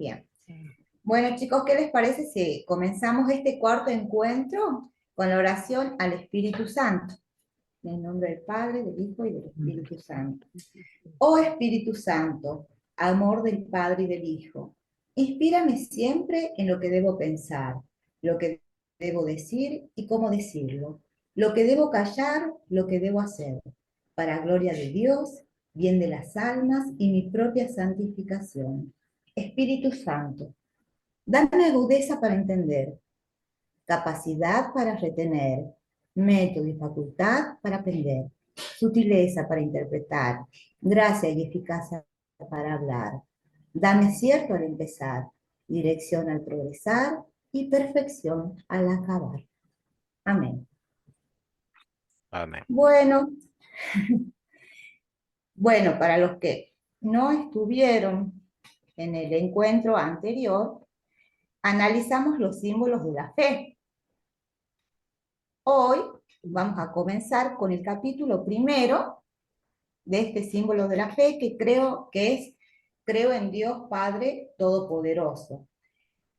Bien. Bueno, chicos, ¿qué les parece si comenzamos este cuarto encuentro con la oración al Espíritu Santo? En el nombre del Padre, del Hijo y del Espíritu Santo. Oh Espíritu Santo, amor del Padre y del Hijo, inspírame siempre en lo que debo pensar, lo que debo decir y cómo decirlo, lo que debo callar, lo que debo hacer, para gloria de Dios, bien de las almas y mi propia santificación. Espíritu Santo, dame agudeza para entender, capacidad para retener, método y facultad para aprender, sutileza para interpretar, gracia y eficacia para hablar. Dame acierto al empezar, dirección al progresar y perfección al acabar. Amén. Amén. Bueno, para los que no estuvieron en el encuentro anterior, analizamos los símbolos de la fe. Hoy vamos a comenzar con el capítulo primero de este símbolo de la fe, que creo en Dios Padre Todopoderoso.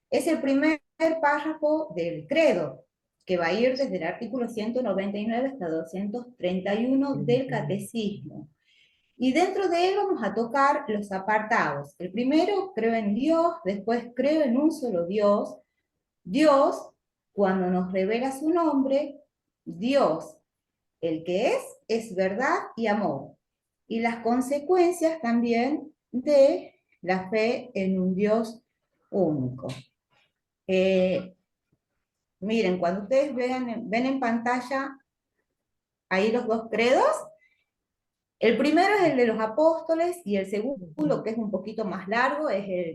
Es el primer párrafo del credo, que va a ir desde el artículo 199 hasta 231 del catecismo. Y dentro de él vamos a tocar los apartados. El primero, creo en Dios, después creo en un solo Dios. Dios, cuando nos revela su nombre, Dios, el que es verdad y amor. Y las consecuencias también de la fe en un Dios único. Miren, cuando ustedes ven en pantalla ahí los dos credos, el primero es el de los apóstoles y el segundo, que es un poquito más largo, es el de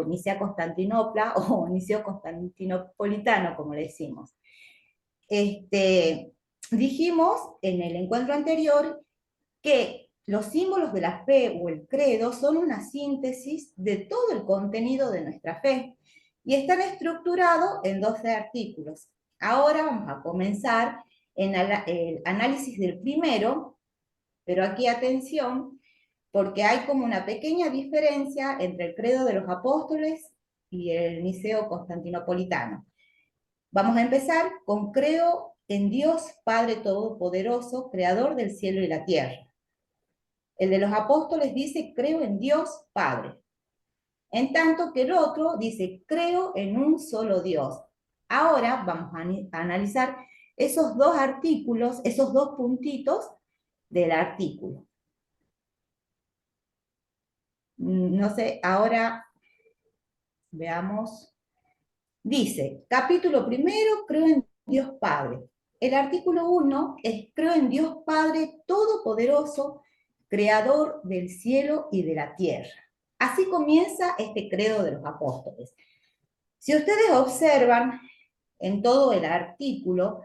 Nicea-Constantinopla o Niceo-Constantinopolitano, como le decimos. Dijimos en el encuentro anterior que los símbolos de la fe o el credo son una síntesis de todo el contenido de nuestra fe y están estructurados en 12 artículos. Ahora vamos a comenzar en el análisis del primero, pero aquí atención, porque hay como una pequeña diferencia entre el credo de los apóstoles y el Niceo Constantinopolitano. Vamos a empezar con creo en Dios Padre Todopoderoso, Creador del cielo y la tierra. El de los apóstoles dice creo en Dios Padre. En tanto que el otro dice creo en un solo Dios. Ahora vamos a analizar esos dos artículos, esos dos puntitos del artículo. No sé, ahora veamos. Dice, capítulo primero, creo en Dios Padre. El artículo 1 es creo en Dios Padre Todopoderoso, Creador del cielo y de la tierra. Así comienza este credo de los apóstoles. Si ustedes observan en todo el artículo,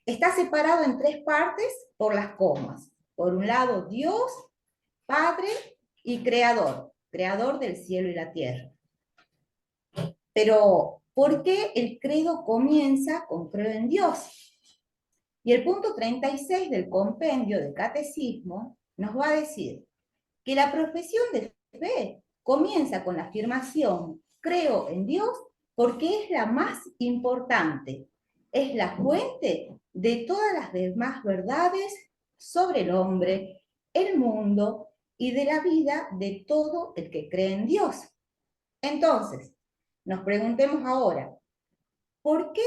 está separado en tres partes por las comas. Por un lado, Dios, Padre y Creador, Creador del cielo y la tierra. Pero, ¿por qué el credo comienza con creo en Dios? Y el punto 36 del compendio del catecismo nos va a decir que la profesión de fe comienza con la afirmación creo en Dios porque es la más importante, es la fuente de todas las demás verdades sobre el hombre, el mundo y de la vida de todo el que cree en Dios. Entonces, nos preguntemos ahora, ¿por qué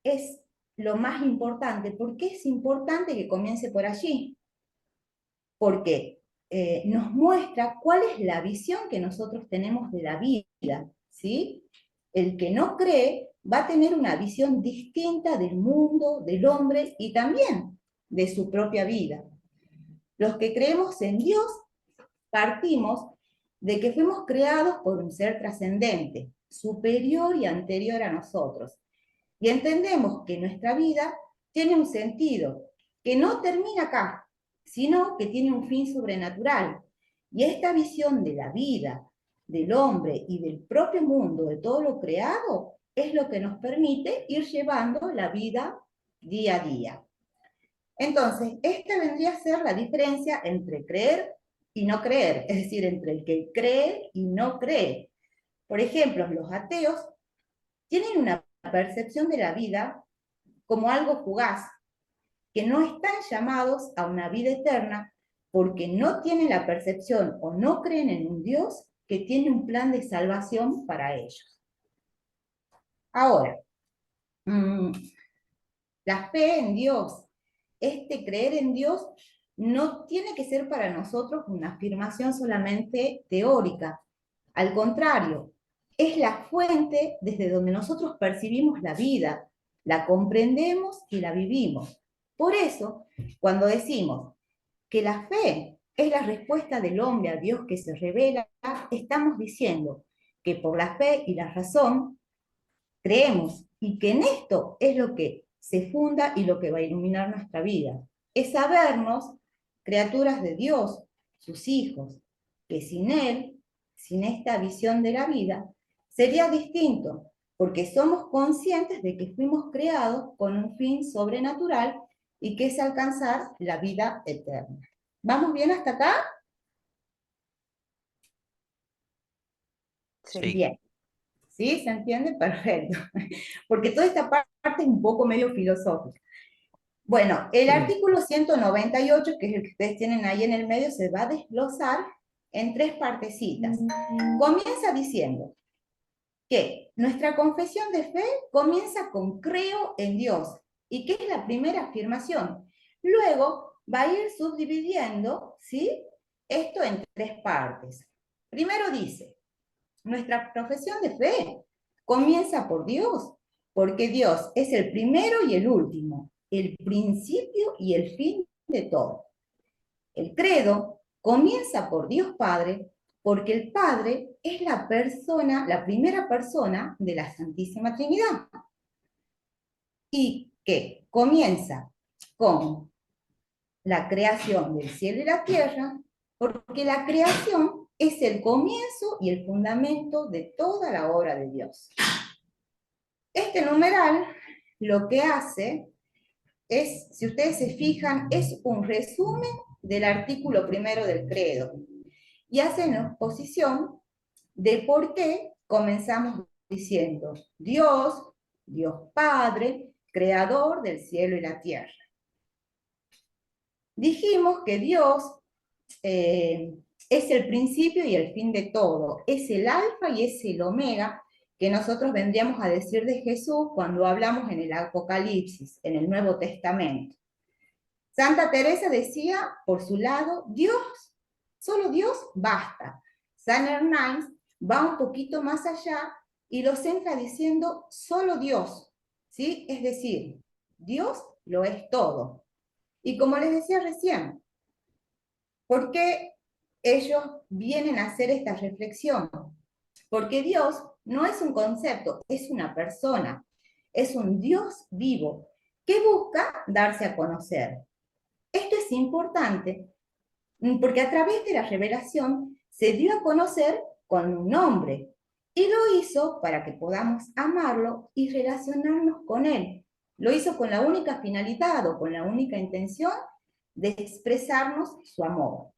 es lo más importante? ¿Por qué es importante que comience por allí? Porque nos muestra cuál es la visión que nosotros tenemos de la vida, ¿sí? El que no cree va a tener una visión distinta del mundo, del hombre y también de su propia vida. Los que creemos en Dios partimos de que fuimos creados por un ser trascendente, superior y anterior a nosotros. Y entendemos que nuestra vida tiene un sentido, que no termina acá, sino que tiene un fin sobrenatural. Y esta visión de la vida, del hombre y del propio mundo, de todo lo creado, es lo que nos permite ir llevando la vida día a día. Entonces, esta vendría a ser la diferencia entre creer y no creer, es decir, entre el que cree y no cree. Por ejemplo, los ateos tienen una percepción de la vida como algo fugaz, que no están llamados a una vida eterna porque no tienen la percepción o no creen en un Dios que tiene un plan de salvación para ellos. Ahora, la fe en Dios, este creer en Dios, no tiene que ser para nosotros una afirmación solamente teórica. Al contrario, es la fuente desde donde nosotros percibimos la vida, la comprendemos y la vivimos. Por eso, cuando decimos que la fe es la respuesta del hombre a Dios que se revela, estamos diciendo que por la fe y la razón creemos y que en esto es lo que se funda y lo que va a iluminar nuestra vida. Es sabernos criaturas de Dios, sus hijos, que sin Él, sin esta visión de la vida, sería distinto, porque somos conscientes de que fuimos creados con un fin sobrenatural y que es alcanzar la vida eterna. ¿Vamos bien hasta acá? Sí. Bien. ¿Sí? ¿Se entiende? Perfecto. Porque toda esta parte es un poco medio filosófica. Bueno, el artículo 198, que es el que ustedes tienen ahí en el medio, se va a desglosar en 3 partecitas. Comienza diciendo que nuestra confesión de fe comienza con creo en Dios, y que es la primera afirmación. Luego va a ir subdividiendo, ¿sí?, esto en 3 partes. Primero dice, nuestra profesión de fe comienza por Dios, porque Dios es el primero y el último, el principio y el fin de todo. El credo comienza por Dios Padre, porque el Padre es la persona, la primera persona de la Santísima Trinidad. Y que comienza con la creación del cielo y la tierra, porque la creación es el comienzo y el fundamento de toda la obra de Dios. Este numeral lo que hace es, si ustedes se fijan, es un resumen del artículo primero del credo y hace una exposición de por qué comenzamos diciendo Dios, Dios Padre, creador del cielo y la tierra. Dijimos que Dios es el principio y el fin de todo, es el alfa y es el omega, que nosotros vendríamos a decir de Jesús cuando hablamos en el Apocalipsis, en el Nuevo Testamento. Santa Teresa decía, por su lado, Dios, solo Dios basta. San Hernán va un poquito más allá y lo centra diciendo, solo Dios, ¿sí? Es decir, Dios lo es todo. Y como les decía recién, ¿por qué ellos vienen a hacer esta reflexión? Porque Dios no es un concepto, es una persona, es un Dios vivo que busca darse a conocer. Esto es importante porque a través de la revelación se dio a conocer con un nombre y lo hizo para que podamos amarlo y relacionarnos con él. Lo hizo con la única finalidad o con la única intención de expresarnos su amor.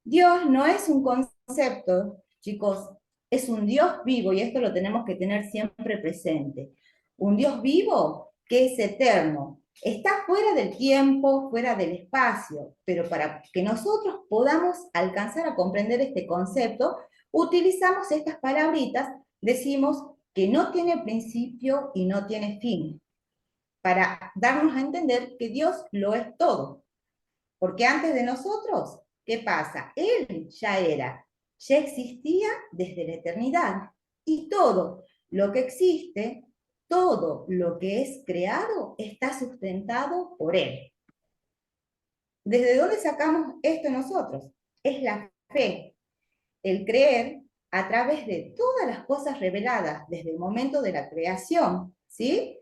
Dios no es un concepto, chicos, es un Dios vivo y esto lo tenemos que tener siempre presente. Un Dios vivo que es eterno, está fuera del tiempo, fuera del espacio, pero para que nosotros podamos alcanzar a comprender este concepto, utilizamos estas palabritas, decimos que no tiene principio y no tiene fin, para darnos a entender que Dios lo es todo. Porque antes de nosotros, ¿qué pasa? Él ya era, ya existía desde la eternidad. Y todo lo que existe, todo lo que es creado, está sustentado por Él. ¿Desde dónde sacamos esto nosotros? Es la fe, el creer a través de todas las cosas reveladas desde el momento de la creación, ¿sí?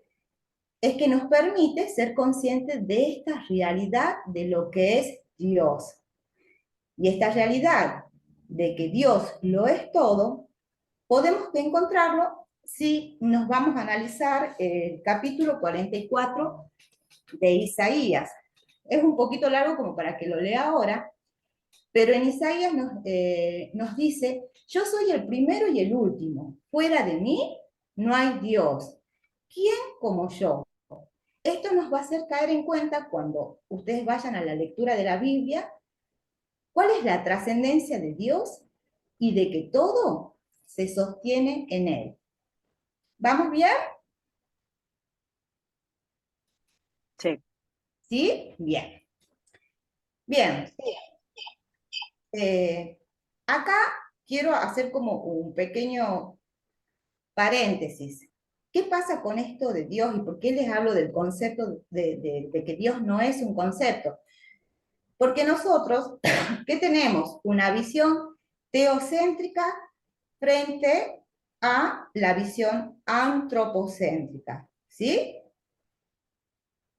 Es que nos permite ser conscientes de esta realidad de lo que es Dios. Y esta realidad de que Dios lo es todo, podemos encontrarlo si nos vamos a analizar el capítulo 44 de Isaías. Es un poquito largo como para que lo lea ahora, Pero en Isaías nos dice, yo soy el primero y el último, fuera de mí no hay Dios. ¿Quién como yo? Esto nos va a hacer caer en cuenta cuando ustedes vayan a la lectura de la Biblia, cuál es la trascendencia de Dios y de que todo se sostiene en Él. ¿Vamos bien? Sí. ¿Sí? Bien. Bien. Acá quiero hacer como un pequeño paréntesis. ¿Qué pasa con esto de Dios y por qué les hablo del concepto de que Dios no es un concepto? Porque nosotros, ¿qué tenemos? Una visión teocéntrica frente a la visión antropocéntrica, ¿sí?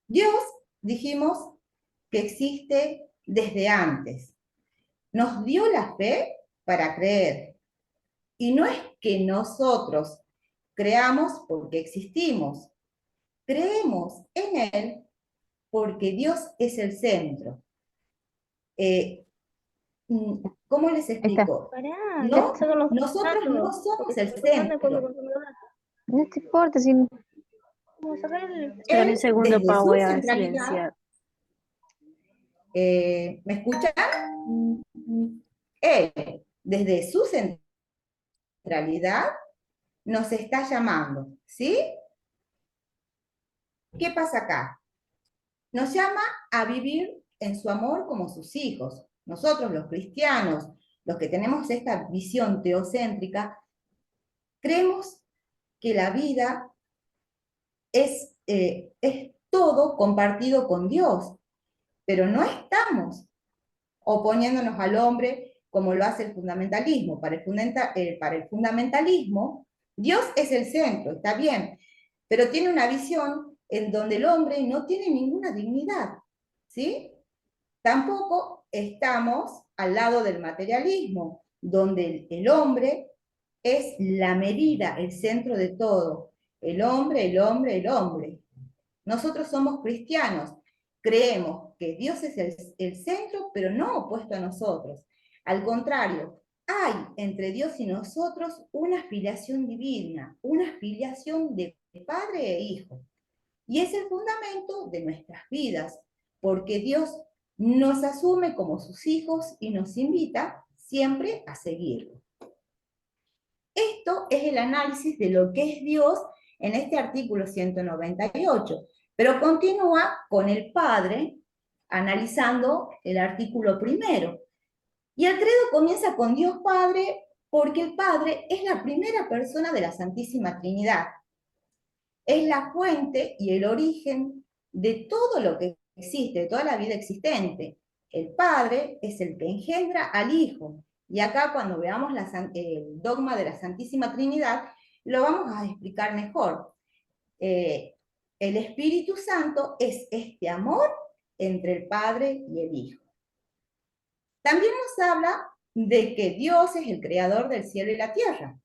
Dios, dijimos, que existe desde antes. Nos dio la fe para creer. Y no es que nosotros creamos porque existimos. Creemos en Él porque Dios es el centro. ¿Cómo les explico? Pará, No, saco los nosotros no datos, somos porque se el me cortan después me centro. consumo los datos. No te importa, si... Vamos a sacar el... Espera un Él, segundo, desde pa, su voy a centralidad, silenciar. ¿me escuchan? Él, desde su centralidad, nos está llamando, ¿sí? ¿Qué pasa acá? Nos llama a vivir en su amor como sus hijos. Nosotros, los cristianos, los que tenemos esta visión teocéntrica, creemos que la vida es todo compartido con Dios, pero no estamos oponiéndonos al hombre como lo hace el fundamentalismo. Para el fundamentalismo, Dios es el centro, está bien, pero tiene una visión en donde el hombre no tiene ninguna dignidad, ¿sí? Tampoco estamos al lado del materialismo, donde el hombre es la medida, el centro de todo. El hombre, el hombre, el hombre. Nosotros somos cristianos, creemos que Dios es el centro, pero no opuesto a nosotros. Al contrario, hay entre Dios y nosotros una filiación divina, una filiación de padre e hijo. Y es el fundamento de nuestras vidas, porque Dios nos asume como sus hijos y nos invita siempre a seguirlo. Esto es el análisis de lo que es Dios en este artículo 198, pero continúa con el Padre analizando el artículo primero. Y el credo comienza con Dios Padre porque el Padre es la primera persona de la Santísima Trinidad. Es la fuente y el origen de todo lo que existe, de toda la vida existente. El Padre es el que engendra al Hijo. Y acá cuando veamos el dogma de la Santísima Trinidad, lo vamos a explicar mejor. El Espíritu Santo es este amor entre el Padre y el Hijo. También nos habla de que Dios es el creador del cielo y la tierra,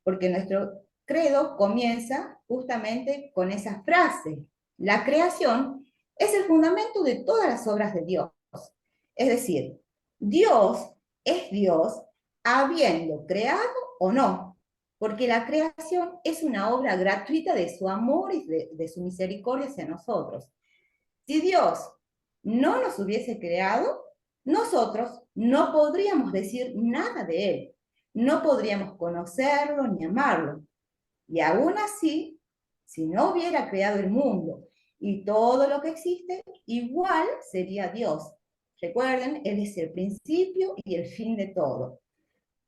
porque nuestro credo comienza justamente con esa frase. La creación es el fundamento de todas las obras de Dios. Es decir, Dios es Dios habiendo creado o no, porque la creación es una obra gratuita de su amor y de su misericordia hacia nosotros. Si Dios no nos hubiese creado, nosotros no podríamos decir nada de Él, no podríamos conocerlo ni amarlo. Y aún así, si no hubiera creado el mundo y todo lo que existe, igual sería Dios. Recuerden, Él es el principio y el fin de todo.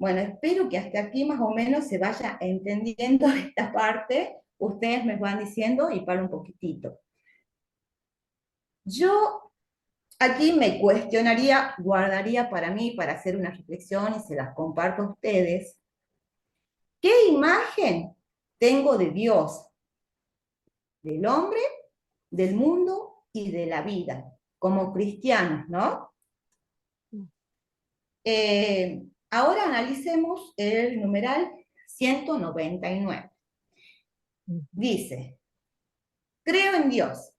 Bueno, espero que hasta aquí más o menos se vaya entendiendo esta parte. Ustedes me van diciendo y paro un poquitito. Yo aquí me cuestionaría, guardaría para mí, para hacer una reflexión y se las comparto a ustedes. ¿Qué imagen tengo de Dios, del hombre, del mundo y de la vida, como cristianos, ¿no? Ahora analicemos el numeral 199. Dice, creo en Dios.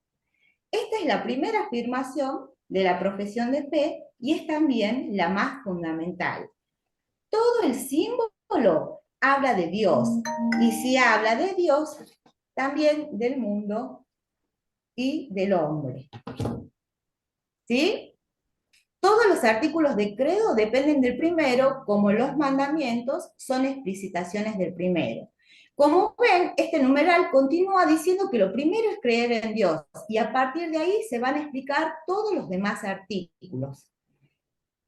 Esta es la primera afirmación de la profesión de fe y es también la más fundamental. Todo el símbolo habla de Dios, y si habla de Dios, también del mundo y del hombre. ¿Sí? Todos los artículos de credo dependen del primero, como los mandamientos son explicitaciones del primero. Como ven, este numeral continúa diciendo que lo primero es creer en Dios, y a partir de ahí se van a explicar todos los demás artículos.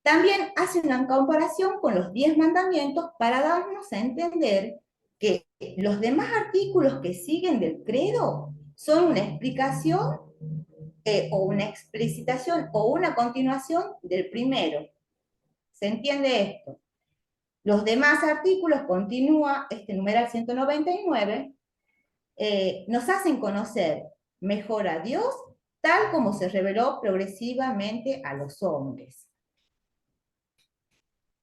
También hace una comparación con los 10 mandamientos para darnos a entender que los demás artículos que siguen del credo son una explicación o una explicitación o una continuación del primero. ¿Se entiende esto? Los demás artículos, continúa este numeral 199, nos hacen conocer mejor a Dios tal como se reveló progresivamente a los hombres.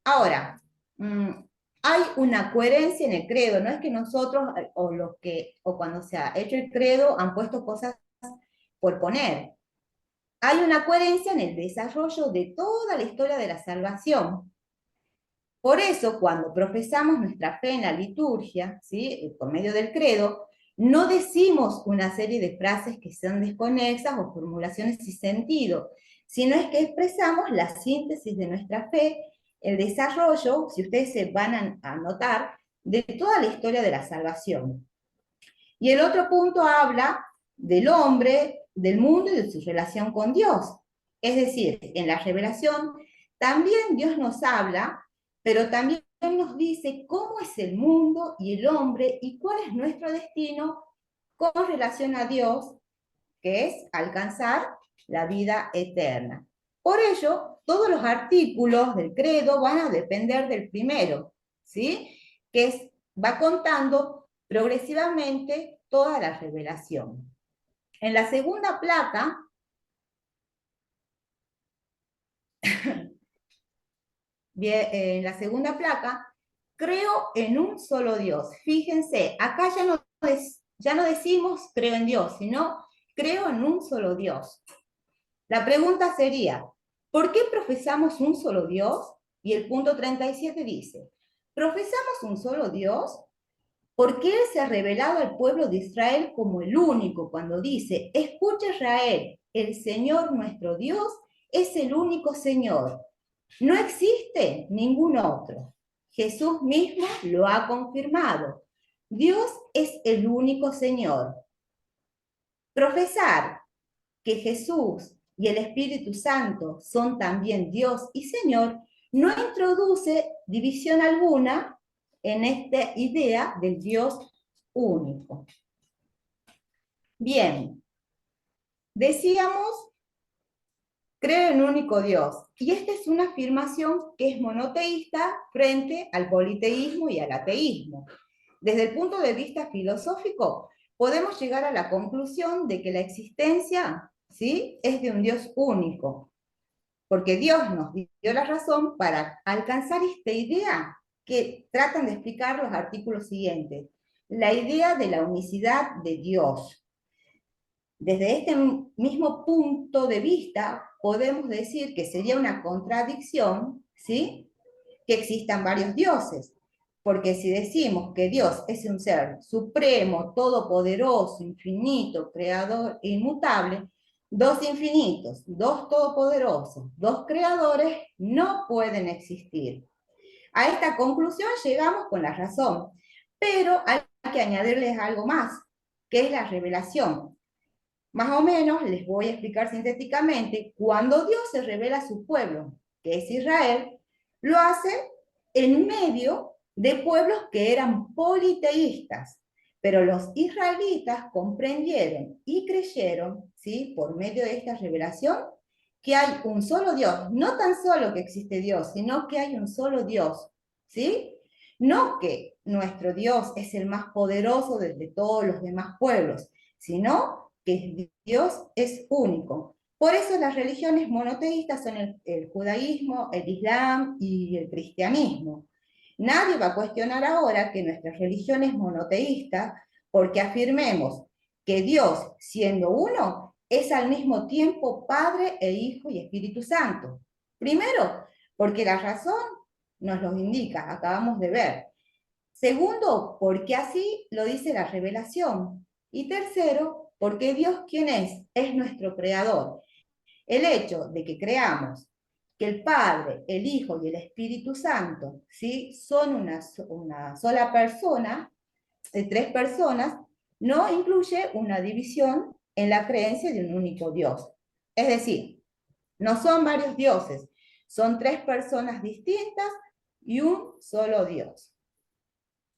Ahora, hay una coherencia en el credo, no es que nosotros o cuando se ha hecho el credo han puesto cosas por poner. Hay una coherencia en el desarrollo de toda la historia de la salvación. Por eso, cuando profesamos nuestra fe en la liturgia, ¿sí?, por medio del credo, no decimos una serie de frases que sean desconexas o formulaciones sin sentido, sino es que expresamos la síntesis de nuestra fe, el desarrollo, si ustedes se van a notar, de toda la historia de la salvación. Y el otro punto habla del hombre, del mundo y de su relación con Dios. Es decir, en la revelación también Dios nos habla, pero también nos dice cómo es el mundo y el hombre y cuál es nuestro destino con relación a Dios, que es alcanzar la vida eterna. Por ello, todos los artículos del credo van a depender del primero, ¿sí?, que va contando progresivamente toda la revelación. En la segunda placa, en la segunda placa, creo en un solo Dios. Fíjense, acá ya no decimos creo en Dios, sino creo en un solo Dios. La pregunta sería, ¿por qué profesamos un solo Dios? Y el punto 37 dice, profesamos un solo Dios porque Él se ha revelado al pueblo de Israel como el único, cuando dice, escucha Israel, el Señor nuestro Dios es el único Señor. No existe ningún otro. Jesús mismo lo ha confirmado. Dios es el único Señor. Profesar que Jesús y el Espíritu Santo son también Dios y Señor no introduce división alguna en esta idea del Dios único. Bien, decíamos, creo en un único Dios, y esta es una afirmación que es monoteísta frente al politeísmo y al ateísmo. Desde el punto de vista filosófico, podemos llegar a la conclusión de que la existencia, ¿sí?, es de un Dios único, porque Dios nos dio la razón para alcanzar esta idea que tratan de explicar los artículos siguientes, la idea de la unicidad de Dios. Desde este mismo punto de vista, podemos decir que sería una contradicción, ¿sí?, que existan varios dioses, porque si decimos que Dios es un ser supremo, todopoderoso, infinito, creador e inmutable, dos infinitos, dos todopoderosos, dos creadores no pueden existir. A esta conclusión llegamos con la razón, pero hay que añadirles algo más, que es la revelación. Más o menos, les voy a explicar sintéticamente, cuando Dios se revela a su pueblo, que es Israel, lo hace en medio de pueblos que eran politeístas, pero los israelitas comprendieron y creyeron, ¿sí?, por medio de esta revelación, que hay un solo Dios, no tan solo que existe Dios, sino que hay un solo Dios, ¿sí? No que nuestro Dios es el más poderoso de todos los demás pueblos, sino que Dios es único. Por eso las religiones monoteístas son el judaísmo, el islam y el cristianismo. Nadie va a cuestionar ahora que nuestra religión es monoteísta porque afirmemos que Dios, siendo uno, es al mismo tiempo Padre e Hijo y Espíritu Santo. Primero, porque la razón nos lo indica, acabamos de ver. Segundo, porque así lo dice la revelación. Y tercero, porque Dios, ¿quién es? Es nuestro creador. El hecho de que creamos que el Padre, el Hijo y el Espíritu Santo, ¿sí?, son una sola persona, de tres personas, no incluye una división en la creencia de un único Dios. Es decir, no son varios dioses, son tres personas distintas y un solo Dios.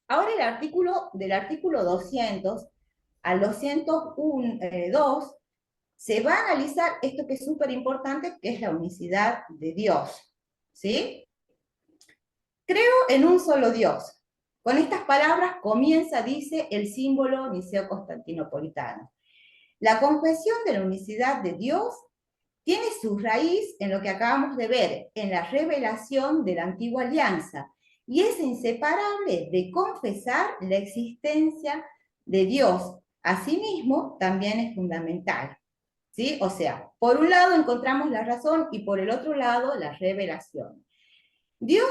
Ahora del artículo 200 al 202 se va a analizar esto que es súper importante, que es la unicidad de Dios. ¿Sí? Creo en un solo Dios. Con estas palabras comienza, dice, el símbolo niceo-constantinopolitano. La confesión de la unicidad de Dios tiene su raíz en lo que acabamos de ver, en la revelación de la antigua alianza, y es inseparable de confesar la existencia de Dios. Asimismo, también es fundamental. ¿Sí? O sea, por un lado encontramos la razón y por el otro lado la revelación. Dios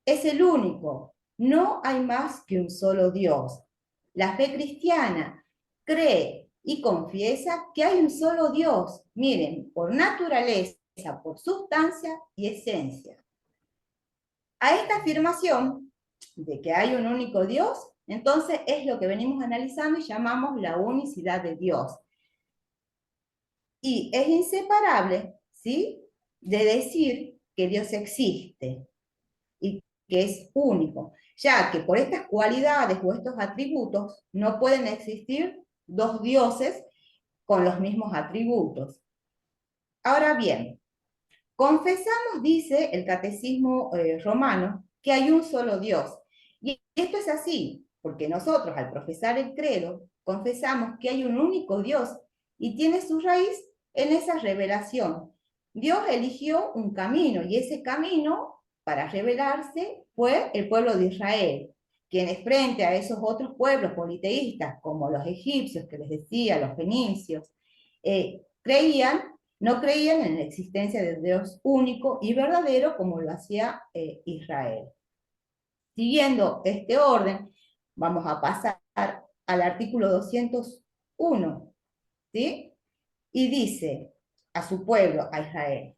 es el único, no hay más que un solo Dios. La fe cristiana cree y confiesa que hay un solo Dios, miren, por naturaleza, por sustancia y esencia. A esta afirmación de que hay un único Dios, entonces es lo que venimos analizando y llamamos la unicidad de Dios. Y es inseparable, ¿sí?, de decir que Dios existe y que es único, ya que por estas cualidades o estos atributos no pueden existir dos dioses con los mismos atributos. Ahora bien, confesamos, dice el Catecismo Romano, que hay un solo Dios. Y esto es así, porque nosotros al profesar el credo, confesamos que hay un único Dios y tiene su raíz en esa revelación. Dios eligió un camino y ese camino para revelarse fue el pueblo de Israel, quienes frente a esos otros pueblos politeístas, como los egipcios, que les decía, los fenicios, no creían en la existencia de Dios único y verdadero como lo hacía Israel. Siguiendo este orden, vamos a pasar al artículo 201, ¿sí? Y dice a su pueblo, a Israel,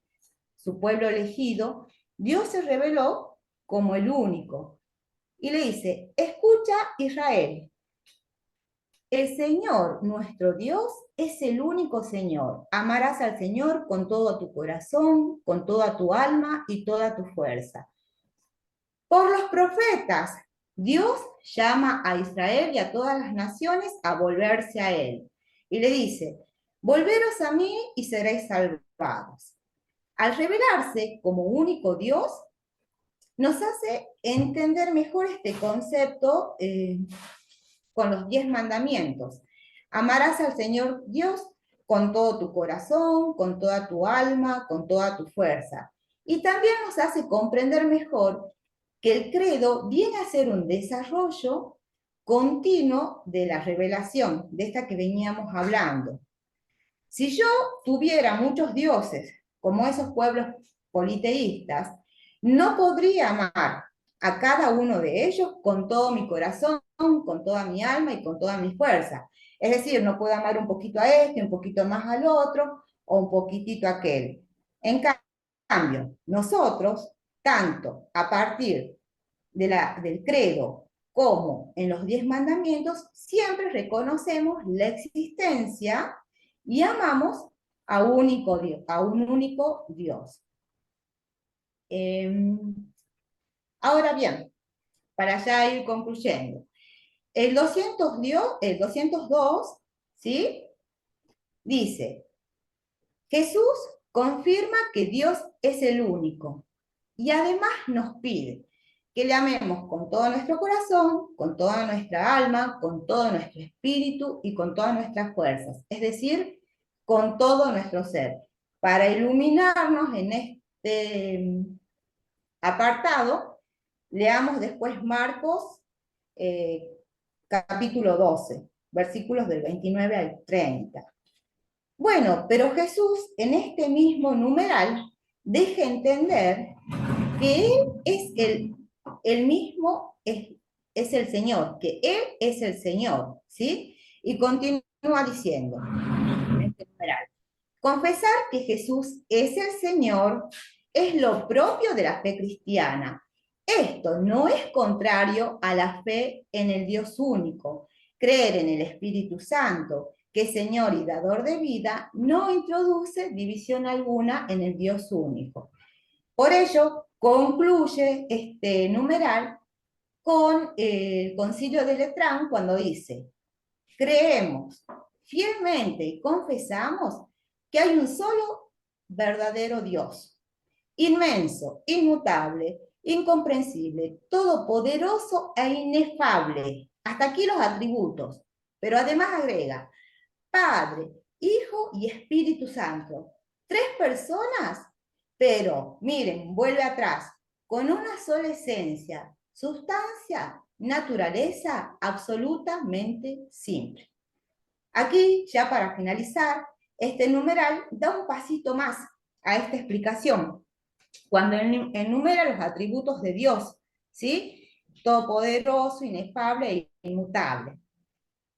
su pueblo elegido, Dios se reveló como el único. Y le dice, escucha Israel, el Señor, nuestro Dios, es el único Señor. Amarás al Señor con todo tu corazón, con toda tu alma y toda tu fuerza. Por los profetas, Dios llama a Israel y a todas las naciones a volverse a Él. Y le dice, volveros a mí y seréis salvados. Al revelarse como único Dios, nos hace entender mejor este concepto con los 10 mandamientos. Amarás al Señor Dios con todo tu corazón, con toda tu alma, con toda tu fuerza. Y también nos hace comprender mejor que el credo viene a ser un desarrollo continuo de la revelación, de esta que veníamos hablando. Si yo tuviera muchos dioses, como esos pueblos politeístas, no podría amar a cada uno de ellos con todo mi corazón, con toda mi alma y con toda mi fuerza. Es decir, no puedo amar un poquito a este, un poquito más al otro, o un poquitito a aquel. En cambio, nosotros, tanto a partir del credo como en los 10 mandamientos, siempre reconocemos la existencia y amamos a un único Dios. Ahora bien, para ya ir concluyendo, el 202, ¿sí?, dice, Jesús confirma que Dios es el único y además nos pide que le amemos con todo nuestro corazón, con toda nuestra alma, con todo nuestro espíritu y con todas nuestras fuerzas, es decir, con todo nuestro ser. Para iluminarnos en este apartado, leamos después Marcos capítulo 12, versículos del 29 al 30. Bueno, pero Jesús en este mismo numeral deja entender que Él es el mismo, es el Señor, que Él es el Señor, ¿sí? Y continúa diciendo, en este numeral, confesar que Jesús es el Señor es lo propio de la fe cristiana. Esto no es contrario a la fe en el Dios único. Creer en el Espíritu Santo, que es Señor y dador de vida, no introduce división alguna en el Dios único. Por ello, concluye este numeral con el Concilio de Letrán cuando dice: creemos fielmente y confesamos que hay un solo verdadero Dios, inmenso, inmutable, incomprensible, todopoderoso e inefable. Hasta aquí los atributos, pero además agrega Padre, Hijo y Espíritu Santo. Tres personas, pero miren, vuelve atrás, con una sola esencia, sustancia, naturaleza absolutamente simple. Aquí, ya para finalizar, este numeral da un pasito más a esta explicación, cuando enumera los atributos de Dios, ¿sí? Todopoderoso, inefable e inmutable.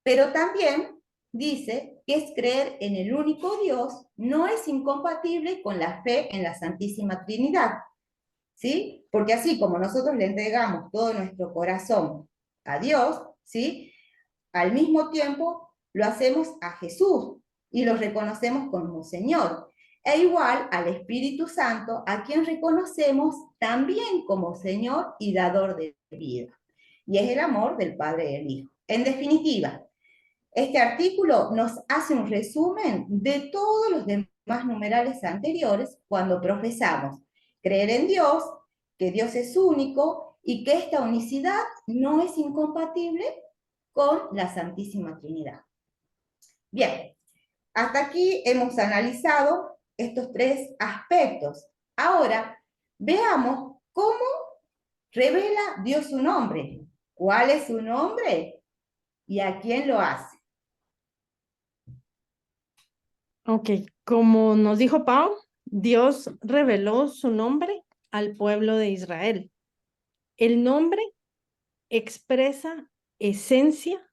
Pero también dice que es creer en el único Dios no es incompatible con la fe en la Santísima Trinidad, ¿sí? Porque así como nosotros le entregamos todo nuestro corazón a Dios, ¿sí? Al mismo tiempo lo hacemos a Jesús y lo reconocemos como Señor. E igual al Espíritu Santo, a quien reconocemos también como Señor y dador de vida. Y es el amor del Padre y del Hijo. En definitiva, este artículo nos hace un resumen de todos los demás numerales anteriores cuando profesamos creer en Dios, que Dios es único y que esta unicidad no es incompatible con la Santísima Trinidad. Bien, hasta aquí hemos analizado estos tres aspectos. Ahora, veamos cómo revela Dios su nombre. ¿Cuál es su nombre? ¿Y a quién lo hace? Ok, como nos dijo Pau, Dios reveló su nombre al pueblo de Israel. El nombre expresa esencia,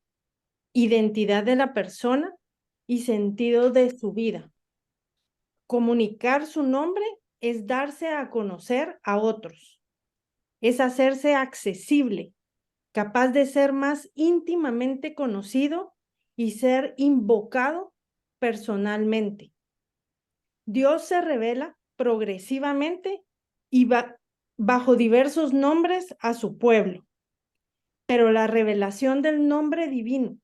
identidad de la persona y sentido de su vida. Comunicar su nombre es darse a conocer a otros, es hacerse accesible, capaz de ser más íntimamente conocido y ser invocado personalmente. Dios se revela progresivamente y bajo diversos nombres a su pueblo, pero la revelación del nombre divino,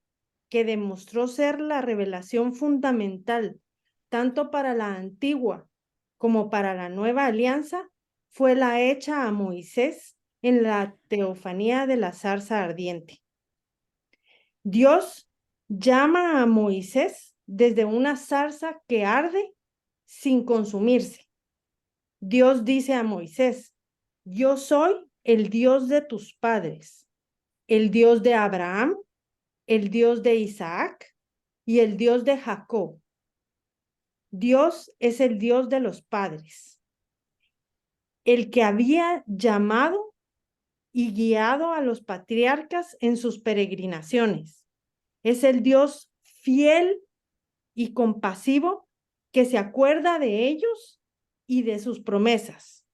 que demostró ser la revelación fundamental tanto para la antigua como para la nueva alianza, fue la hecha a Moisés en la teofanía de la zarza ardiente. Dios llama a Moisés desde una zarza que arde sin consumirse. Dios dice a Moisés: yo soy el Dios de tus padres, el Dios de Abraham, el Dios de Isaac y el Dios de Jacob. Dios es el Dios de los padres, el que había llamado y guiado a los patriarcas en sus peregrinaciones. Es el Dios fiel y compasivo que se acuerda de ellos y de sus promesas.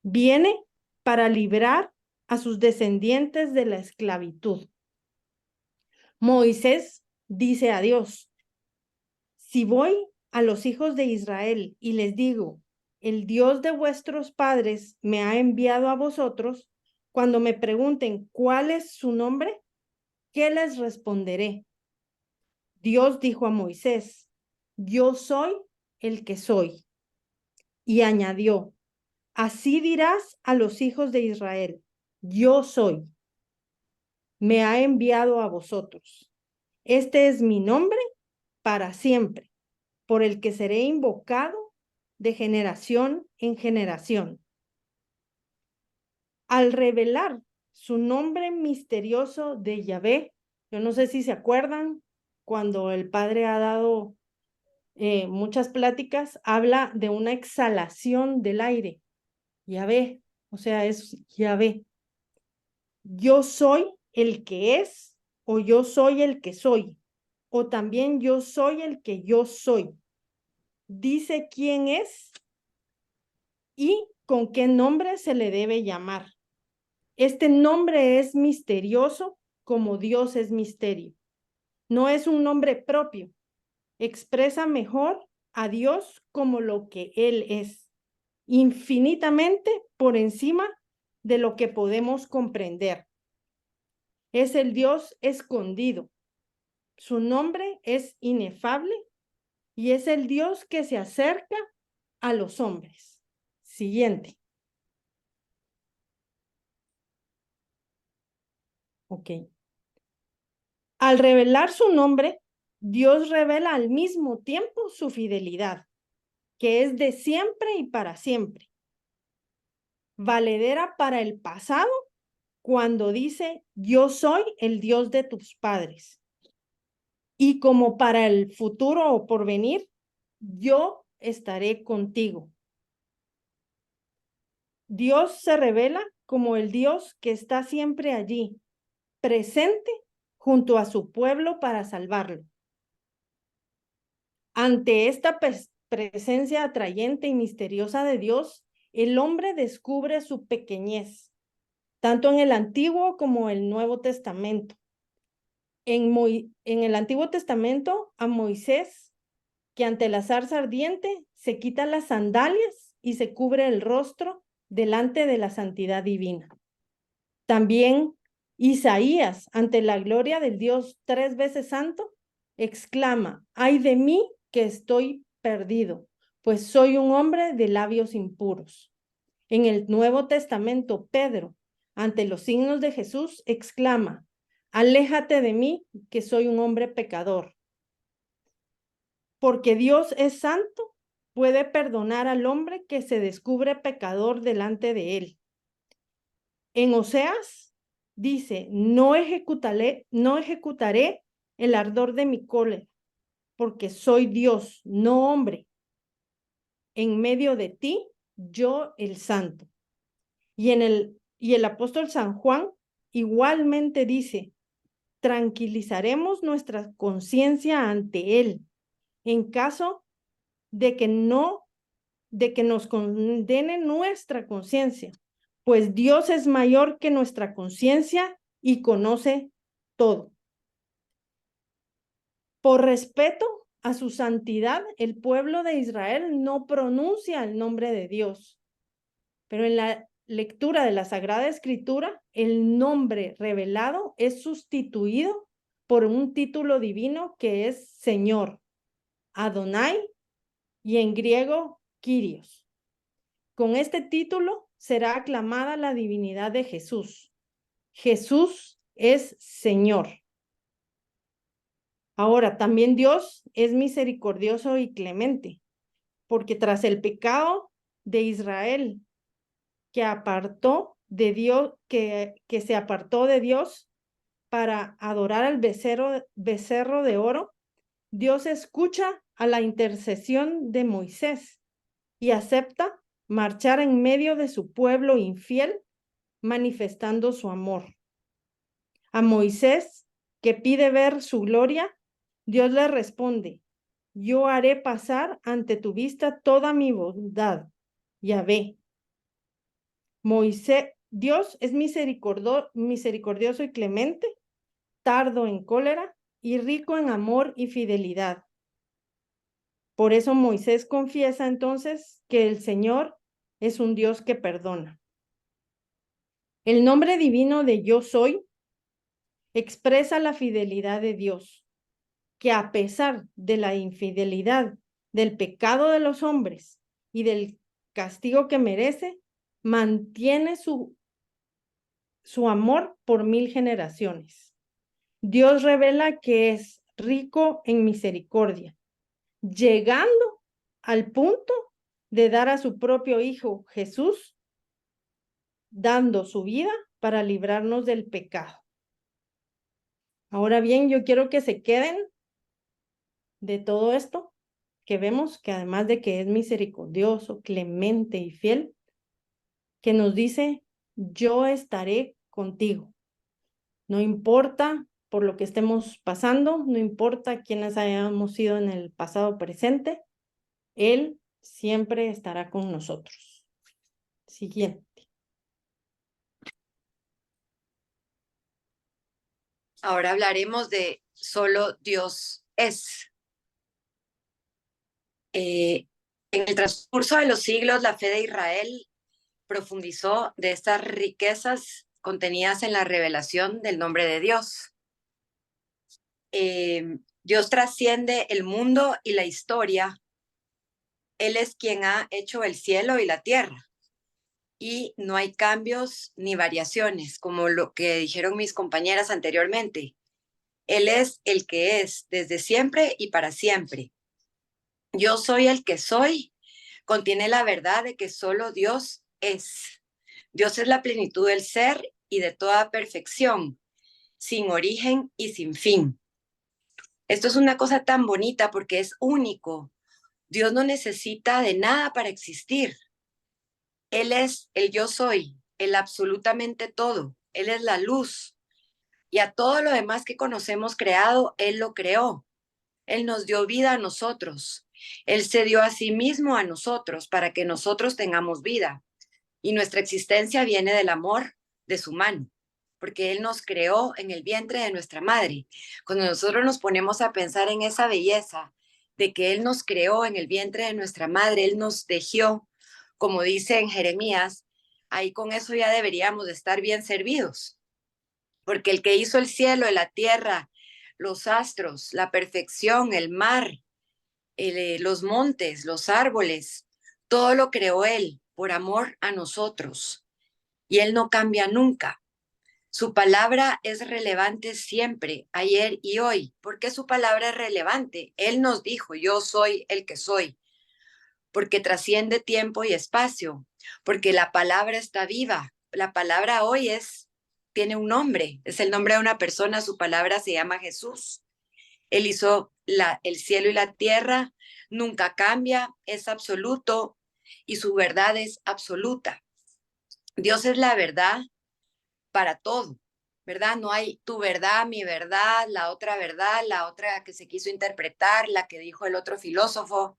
Viene para librar a sus descendientes de la esclavitud. Moisés dice a Dios: si voy a los hijos de Israel y les digo, el Dios de vuestros padres me ha enviado a vosotros, cuando me pregunten cuál es su nombre, ¿qué les responderé? Dios dijo a Moisés: yo soy el que soy. Y añadió: así dirás a los hijos de Israel: yo soy. Me ha enviado a vosotros. Este es mi nombre para siempre, por el que seré invocado de generación en generación. Al revelar su nombre misterioso de Yahvé, yo no sé si se acuerdan cuando el Padre ha dado muchas pláticas, habla de una exhalación del aire. Yahvé, o sea, es Yahvé. Yo soy el que es, o yo soy el que soy, o también yo soy el que yo soy. Dice quién es y con qué nombre se le debe llamar. Este nombre es misterioso como Dios es misterio. No es un nombre propio. Expresa mejor a Dios como lo que Él es, infinitamente por encima de lo que podemos comprender. Es el Dios escondido. Su nombre es inefable y es el Dios que se acerca a los hombres. Siguiente. Ok. Al revelar su nombre, Dios revela al mismo tiempo su fidelidad, que es de siempre y para siempre. Valedera para el pasado cuando dice, yo soy el Dios de tus padres. Y como para el futuro o porvenir, yo estaré contigo. Dios se revela como el Dios que está siempre allí, presente junto a su pueblo para salvarlo. Ante esta presencia atrayente y misteriosa de Dios, el hombre descubre su pequeñez, tanto en el Antiguo como el Nuevo Testamento. En el Antiguo Testamento, a Moisés, que ante la zarza ardiente se quita las sandalias y se cubre el rostro delante de la santidad divina. También Isaías, ante la gloria del Dios 3 veces santo, exclama, ay de mí que estoy perdido, pues soy un hombre de labios impuros. En el Nuevo Testamento, Pedro, ante los signos de Jesús, exclama, aléjate de mí que soy un hombre pecador. Porque Dios es santo, puede perdonar al hombre que se descubre pecador delante de él. En Oseas dice, no ejecutaré el ardor de mi cólera, porque soy Dios, no hombre. En medio de ti, yo el santo. Y el apóstol San Juan igualmente dice, tranquilizaremos nuestra conciencia ante él, en caso de que nos condene nuestra conciencia, pues Dios es mayor que nuestra conciencia y conoce todo. Por respeto a su santidad, el pueblo de Israel no pronuncia el nombre de Dios, pero en la lectura de la Sagrada Escritura, el nombre revelado es sustituido por un título divino que es Señor, Adonai, y en griego, Kyrios. Con este título será aclamada la divinidad de Jesús. Jesús es Señor. Ahora, también Dios es misericordioso y clemente, porque tras el pecado de Israel, que se apartó de Dios para adorar al becerro de oro, Dios escucha a la intercesión de Moisés y acepta marchar en medio de su pueblo infiel, manifestando su amor. A Moisés, que pide ver su gloria, Dios le responde, yo haré pasar ante tu vista toda mi bondad. Yahvé. Dios es misericordioso y clemente, tardo en cólera y rico en amor y fidelidad. Por eso Moisés confiesa entonces que el Señor es un Dios que perdona. El nombre divino de Yo Soy expresa la fidelidad de Dios, que a pesar de la infidelidad, del pecado de los hombres y del castigo que merece, mantiene su amor por 1000 generaciones. Dios revela que es rico en misericordia, llegando al punto de dar a su propio Hijo Jesús, dando su vida para librarnos del pecado. Ahora bien, yo quiero que se queden de todo esto que vemos que además de que es misericordioso, clemente y fiel, que nos dice, yo estaré contigo. No importa por lo que estemos pasando, no importa quiénes hayamos sido en el pasado presente, Él siempre estará con nosotros. Siguiente. Ahora hablaremos de solo Dios es. En el transcurso de los siglos, la fe de Israel profundizó de estas riquezas contenidas en la revelación del nombre de Dios. Dios trasciende el mundo y la historia. Él es quien ha hecho el cielo y la tierra. Y no hay cambios ni variaciones, como lo que dijeron mis compañeras anteriormente. Él es el que es desde siempre y para siempre. Yo soy el que soy. Contiene la verdad de que solo Dios es. Dios es la plenitud del ser y de toda perfección, sin origen y sin fin. Esto es una cosa tan bonita porque es único. Dios no necesita de nada para existir. Él es el yo soy, el absolutamente todo. Él es la luz. Y a todo lo demás que conocemos creado, Él lo creó. Él nos dio vida a nosotros. Él se dio a sí mismo a nosotros para que nosotros tengamos vida. Y nuestra existencia viene del amor de su mano, porque Él nos creó en el vientre de nuestra madre. Cuando nosotros nos ponemos a pensar en esa belleza de que Él nos creó en el vientre de nuestra madre, Él nos tejió, como dice en Jeremías, ahí con eso ya deberíamos de estar bien servidos, porque el que hizo el cielo, la tierra, los astros, la perfección, el mar, los montes, los árboles, todo lo creó Él por amor a nosotros. Y Él no cambia nunca. Su palabra es relevante siempre, ayer y hoy. ¿Por qué su palabra es relevante? Él nos dijo, yo soy el que soy, porque trasciende tiempo y espacio, porque la palabra está viva. La palabra hoy tiene un nombre, es el nombre de una persona, su palabra se llama Jesús. Él hizo el cielo y la tierra, nunca cambia, es absoluto y su verdad es absoluta. Dios es la verdad para todo, ¿verdad? No hay tu verdad, mi verdad, la otra que se quiso interpretar, la que dijo el otro filósofo.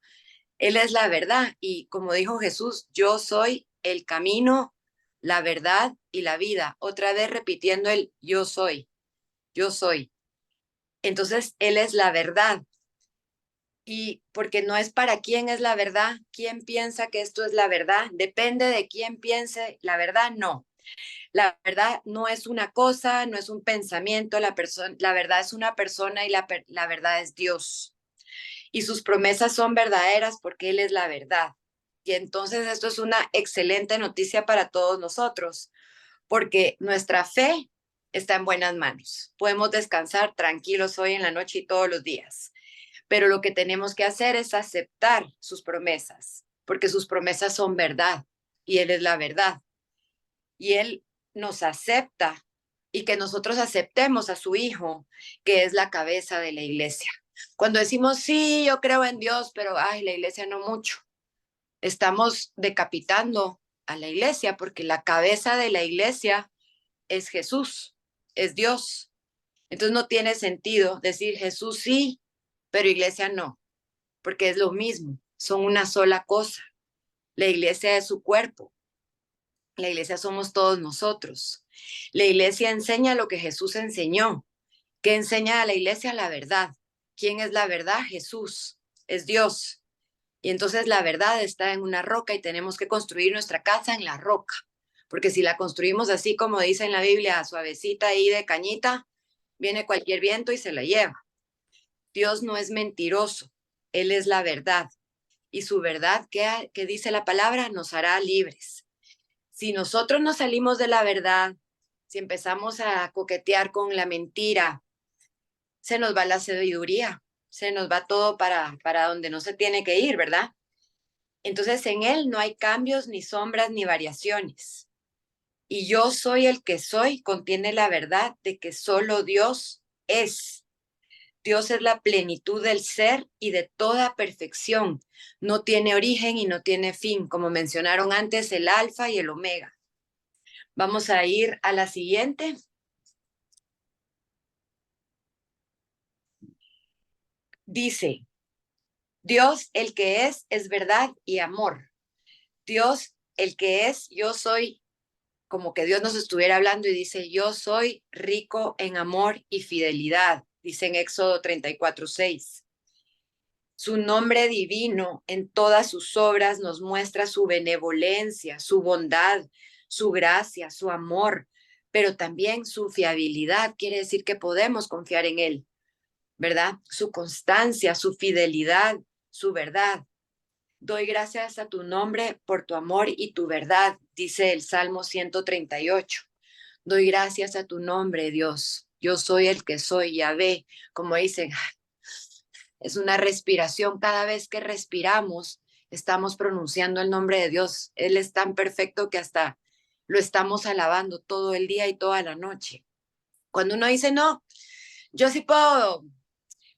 Él es la verdad y como dijo Jesús, yo soy el camino, la verdad y la vida. Otra vez repitiendo el yo soy, yo soy. Entonces, Él es la verdad. Y porque no es para quién es la verdad, quién piensa que esto es la verdad, depende de quién piense la verdad, no. La verdad no es una cosa, no es un pensamiento, la verdad es una persona y la verdad es Dios. Y sus promesas son verdaderas porque Él es la verdad. Y entonces esto es una excelente noticia para todos nosotros, porque nuestra fe está en buenas manos. Podemos descansar tranquilos hoy en la noche y todos los días. Pero lo que tenemos que hacer es aceptar sus promesas, porque sus promesas son verdad y Él es la verdad. Y Él nos acepta y que nosotros aceptemos a su Hijo, que es la cabeza de la iglesia. Cuando decimos, sí, yo creo en Dios, pero ay, la iglesia no mucho, estamos decapitando a la iglesia porque la cabeza de la iglesia es Jesús, es Dios. Entonces no tiene sentido decir Jesús sí, pero iglesia no, porque es lo mismo, son una sola cosa. La iglesia es su cuerpo, la iglesia somos todos nosotros. La iglesia enseña lo que Jesús enseñó. ¿Qué enseña a la iglesia? La verdad. ¿Quién es la verdad? Jesús, es Dios. Y entonces la verdad está en una roca y tenemos que construir nuestra casa en la roca. Porque si la construimos así como dice en la Biblia, suavecita ahí de cañita, viene cualquier viento y se la lleva. Dios no es mentiroso, Él es la verdad. Y su verdad, que dice la palabra, nos hará libres. Si nosotros nos salimos de la verdad, si empezamos a coquetear con la mentira, se nos va la sabiduría, se nos va todo para donde no se tiene que ir, ¿verdad? Entonces en Él no hay cambios, ni sombras, ni variaciones. Y yo soy el que soy, contiene la verdad de que solo Dios es. Dios es la plenitud del ser y de toda perfección. No tiene origen y no tiene fin, como mencionaron antes, el alfa y el omega. Vamos a ir a la siguiente. Dice, Dios el que es verdad y amor. Dios el que es, yo soy, como que Dios nos estuviera hablando y dice, yo soy rico en amor y fidelidad, dice en Éxodo 34:6. Su nombre divino en todas sus obras nos muestra su benevolencia, su bondad, su gracia, su amor, pero también su fiabilidad. Quiere decir que podemos confiar en Él, ¿verdad? Su constancia, su fidelidad, su verdad. Doy gracias a tu nombre por tu amor y tu verdad, dice el Salmo 138. Doy gracias a tu nombre, Dios. Yo soy el que soy, Yahvé, como dicen, es una respiración. Cada vez que respiramos, estamos pronunciando el nombre de Dios. Él es tan perfecto que hasta lo estamos alabando todo el día y toda la noche. Cuando uno dice, no, yo sí puedo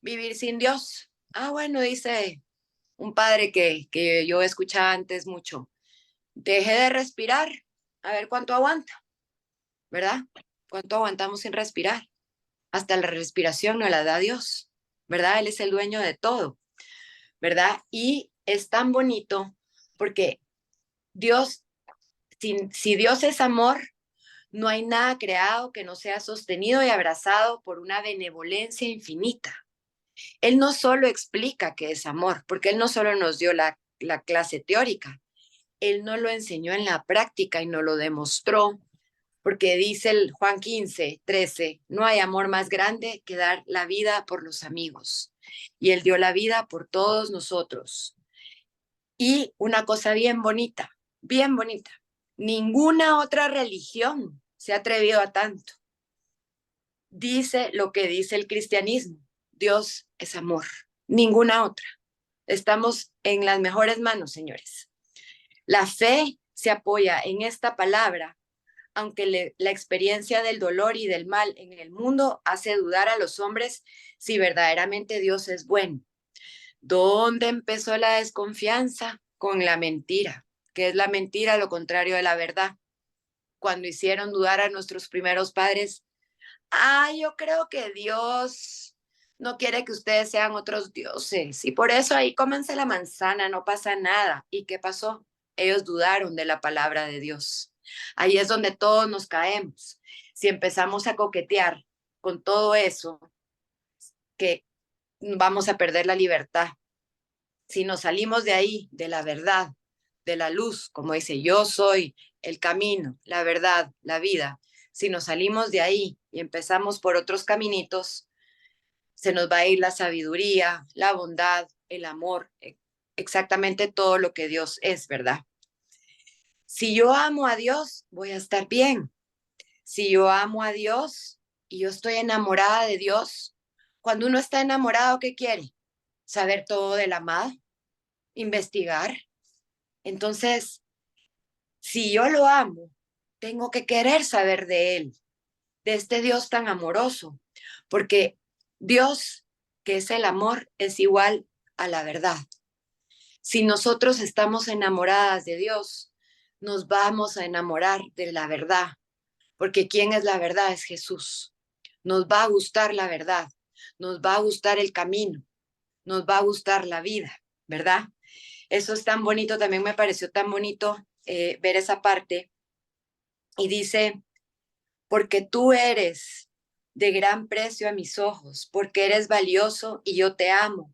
vivir sin Dios. Bueno, dice un padre que yo escuchaba antes mucho, deje de respirar, a ver cuánto aguanta, ¿verdad? ¿Cuánto aguantamos sin respirar? Hasta la respiración nos la da Dios, ¿verdad? Él es el dueño de todo, ¿verdad? Y es tan bonito porque Dios, si Dios es amor, no hay nada creado que no sea sostenido y abrazado por una benevolencia infinita. Él no solo explica que es amor, porque Él no solo nos dio la clase teórica, Él nos lo enseñó en la práctica y nos lo demostró, porque dice el Juan 15:13, no hay amor más grande que dar la vida por los amigos. Y Él dio la vida por todos nosotros. Y una cosa bien bonita, ninguna otra religión se ha atrevido a tanto. Dice lo que dice el cristianismo, Dios es amor, ninguna otra. Estamos en las mejores manos, señores. La fe se apoya en esta palabra, aunque la experiencia del dolor y del mal en el mundo hace dudar a los hombres si verdaderamente Dios es bueno. ¿Dónde empezó la desconfianza? Con la mentira. ¿Qué es la mentira? Lo contrario de la verdad. Cuando hicieron dudar a nuestros primeros padres, yo creo que Dios no quiere que ustedes sean otros dioses y por eso ahí cómense la manzana, no pasa nada. ¿Y qué pasó? Ellos dudaron de la palabra de Dios. Ahí es donde todos nos caemos. Si empezamos a coquetear con todo eso, que vamos a perder la libertad. Si nos salimos de ahí, de la verdad, de la luz, como dice, yo soy el camino, la verdad, la vida, si nos salimos de ahí y empezamos por otros caminitos, se nos va a ir la sabiduría, la bondad, el amor, exactamente todo lo que Dios es, ¿verdad? Si yo amo a Dios, voy a estar bien. Si yo amo a Dios y yo estoy enamorada de Dios, cuando uno está enamorado, ¿qué quiere? Saber todo del amado, investigar. Entonces, si yo lo amo, tengo que querer saber de él, de este Dios tan amoroso, porque Dios, que es el amor, es igual a la verdad. Si nosotros estamos enamoradas de Dios, nos vamos a enamorar de la verdad, porque ¿quién es la verdad? Es Jesús. Nos va a gustar la verdad, nos va a gustar el camino, nos va a gustar la vida, ¿verdad? Eso es tan bonito, también me pareció tan bonito ver esa parte. Y dice, porque tú eres de gran precio a mis ojos, porque eres valioso y yo te amo.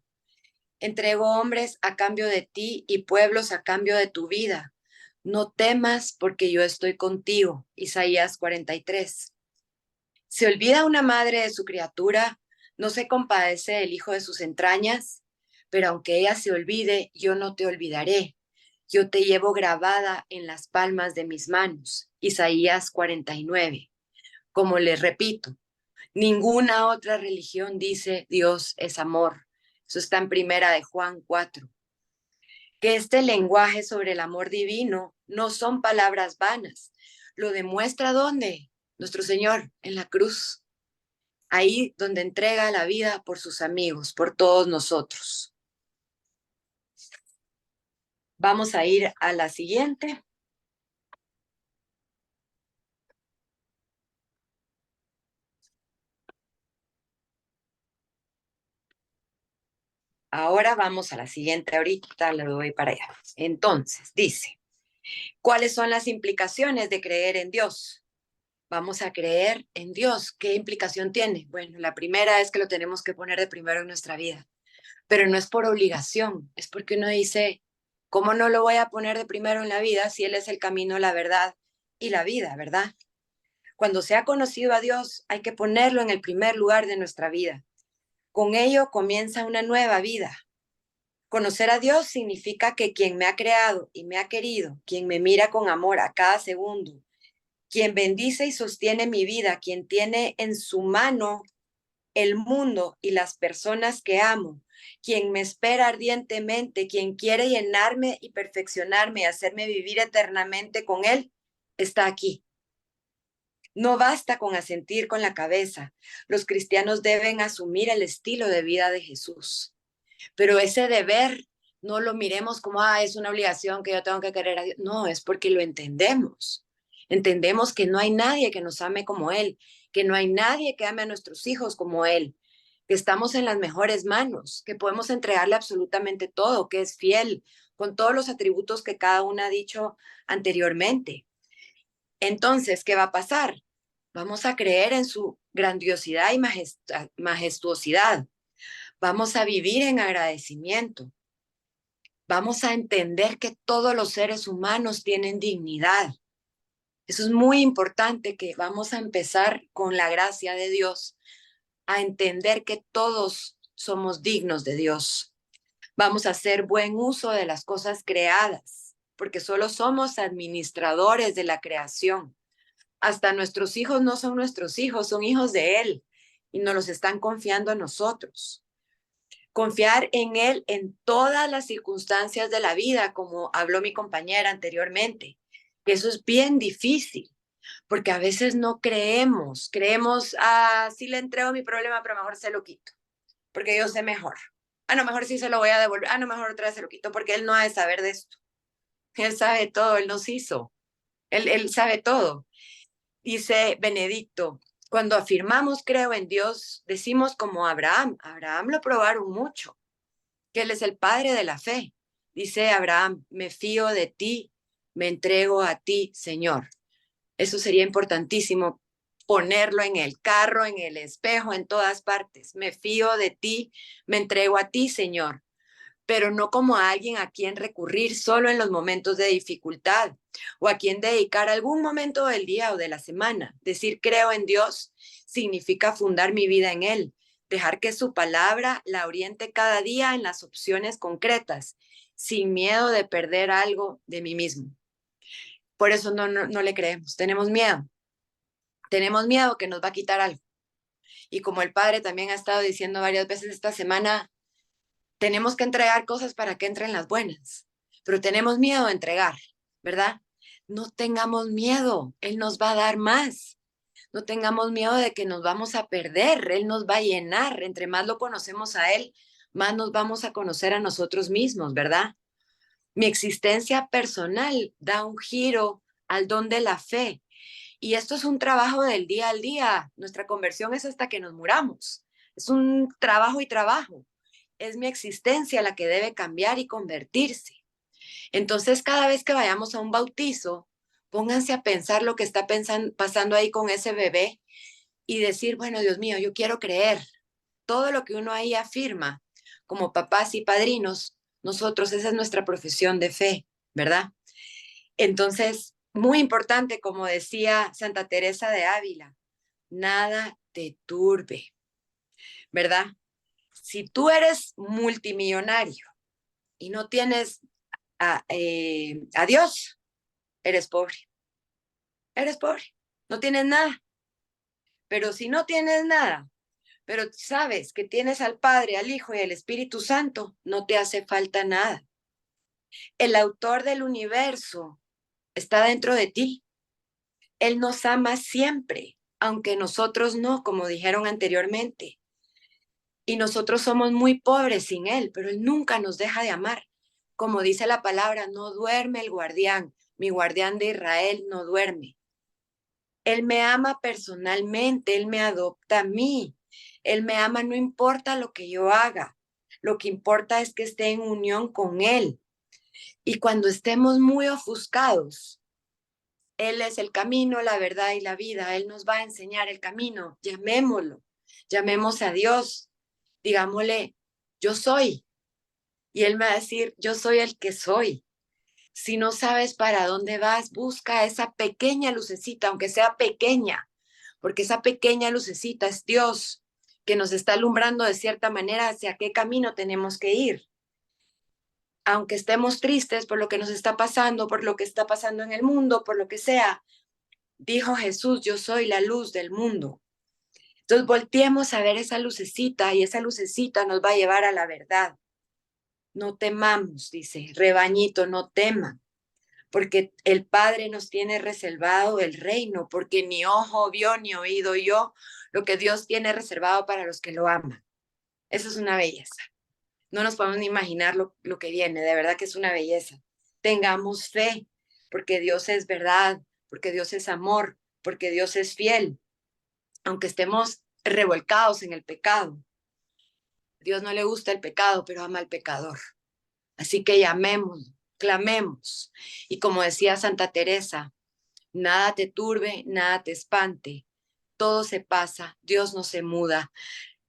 Entrego hombres a cambio de ti y pueblos a cambio de tu vida. No temas porque yo estoy contigo. Isaías 43. ¿Se olvida una madre de su criatura? ¿No se compadece del hijo de sus entrañas? Pero aunque ella se olvide, yo no te olvidaré. Yo te llevo grabada en las palmas de mis manos. Isaías 49. Como les repito, ninguna otra religión dice Dios es amor. Eso está en primera de Juan 4. Que este lenguaje sobre el amor divino no son palabras vanas. Lo demuestra ¿dónde? Nuestro Señor en la cruz. ahí donde entrega la vida por sus amigos, por todos nosotros. Vamos a ir a la siguiente. Ahora vamos a la siguiente, ahorita le doy para allá. Entonces, dice, ¿cuáles son las implicaciones de creer en Dios? Vamos a creer en Dios. ¿Qué implicación tiene? Bueno, la primera es que lo tenemos que poner de primero en nuestra vida, pero no es por obligación, es porque uno dice, ¿cómo no lo voy a poner de primero en la vida si Él es el camino, la verdad y la vida, verdad? Cuando se ha conocido a Dios, hay que ponerlo en el primer lugar de nuestra vida. Con ello comienza una nueva vida. Conocer a Dios significa que quien me ha creado y me ha querido, quien me mira con amor a cada segundo, quien bendice y sostiene mi vida, quien tiene en su mano el mundo y las personas que amo, quien me espera ardientemente, quien quiere llenarme y perfeccionarme y hacerme vivir eternamente con Él, está aquí. No basta con asentir con la cabeza. Los cristianos deben asumir el estilo de vida de Jesús. Pero ese deber no lo miremos como, es una obligación que yo tengo que querer a Dios. No, es porque lo entendemos. Entendemos que no hay nadie que nos ame como Él, que no hay nadie que ame a nuestros hijos como Él, que estamos en las mejores manos, que podemos entregarle absolutamente todo, que es fiel, con todos los atributos que cada una ha dicho anteriormente. Entonces, ¿qué va a pasar? Vamos a creer en su grandiosidad y majestuosidad. Vamos a vivir en agradecimiento. Vamos a entender que todos los seres humanos tienen dignidad. Eso es muy importante, que vamos a empezar con la gracia de Dios a entender que todos somos dignos de Dios. Vamos a hacer buen uso de las cosas creadas, porque solo somos administradores de la creación. Hasta nuestros hijos no son nuestros hijos, son hijos de Él y nos los están confiando a nosotros. Confiar en Él en todas las circunstancias de la vida, como habló mi compañera anteriormente, que eso es bien difícil, porque a veces no creemos, sí le entrego mi problema, pero mejor se lo quito, porque yo sé mejor. No, mejor sí se lo voy a devolver. No, mejor otra vez se lo quito, porque Él no ha de saber de esto. Él sabe todo, Él nos hizo, Él sabe todo. Dice Benedicto, cuando afirmamos creo en Dios, decimos como Abraham lo probaron mucho, que Él es el padre de la fe. Dice Abraham, me fío de ti, me entrego a ti, Señor. Eso sería importantísimo ponerlo en el carro, en el espejo, en todas partes. Me fío de ti, me entrego a ti, Señor, pero no como a alguien a quien recurrir solo en los momentos de dificultad o a quien dedicar algún momento del día o de la semana. Decir creo en Dios significa fundar mi vida en Él, dejar que su palabra la oriente cada día en las opciones concretas, sin miedo de perder algo de mí mismo. Por eso no le creemos, tenemos miedo que nos va a quitar algo. Y como el Padre también ha estado diciendo varias veces esta semana, tenemos que entregar cosas para que entren las buenas, pero tenemos miedo de entregar, ¿verdad? No tengamos miedo, Él nos va a dar más. No tengamos miedo de que nos vamos a perder, Él nos va a llenar. Entre más lo conocemos a Él, más nos vamos a conocer a nosotros mismos, ¿verdad? Mi existencia personal da un giro al don de la fe. Y esto es un trabajo del día al día. Nuestra conversión es hasta que nos muramos. Es un trabajo y trabajo. Es mi existencia la que debe cambiar y convertirse. Entonces, cada vez que vayamos a un bautizo, pónganse a pensar lo que está pasando ahí con ese bebé y decir, bueno, Dios mío, yo quiero creer. Todo lo que uno ahí afirma, como papás y padrinos, nosotros, esa es nuestra profesión de fe, ¿verdad? Entonces, muy importante, como decía Santa Teresa de Ávila, nada te turbe, ¿verdad? Si tú eres multimillonario y no tienes a Dios, eres pobre. Eres pobre, no tienes nada. Pero si no tienes nada, pero sabes que tienes al Padre, al Hijo y al Espíritu Santo, no te hace falta nada. El autor del universo está dentro de ti. Él nos ama siempre. aunque nosotros no, como dijeron anteriormente. Y nosotros somos muy pobres sin Él, pero Él nunca nos deja de amar. Como dice la palabra, no duerme el guardián, mi guardián de Israel no duerme. Él me ama personalmente, Él me adopta a mí. Él me ama no importa lo que yo haga, lo que importa es que esté en unión con Él. Y cuando estemos muy ofuscados, Él es el camino, la verdad y la vida. Él nos va a enseñar el camino. Llamémoslo, llamemos a Dios, digámosle, yo soy. Y Él me va a decir, yo soy el que soy. Si no sabes para dónde vas, busca esa pequeña lucecita, aunque sea pequeña, porque esa pequeña lucecita es Dios que nos está alumbrando de cierta manera hacia qué camino tenemos que ir. Aunque estemos tristes por lo que nos está pasando, por lo que está pasando en el mundo, por lo que sea, dijo Jesús, yo soy la luz del mundo. Entonces volteemos a ver esa lucecita y esa lucecita nos va a llevar a la verdad. No temamos, dice, rebañito, no teman, porque el Padre nos tiene reservado el reino, porque ni ojo vio ni oído yo lo que Dios tiene reservado para los que lo aman. Eso es una belleza. No nos podemos ni imaginar lo que viene, de verdad que es una belleza. Tengamos fe, porque Dios es verdad, porque Dios es amor, porque Dios es fiel, aunque estemos revolcados en el pecado. Dios no le gusta el pecado, pero ama al pecador. Así que llamemos, clamemos. Y como decía Santa Teresa, nada te turbe, nada te espante. Todo se pasa, Dios no se muda.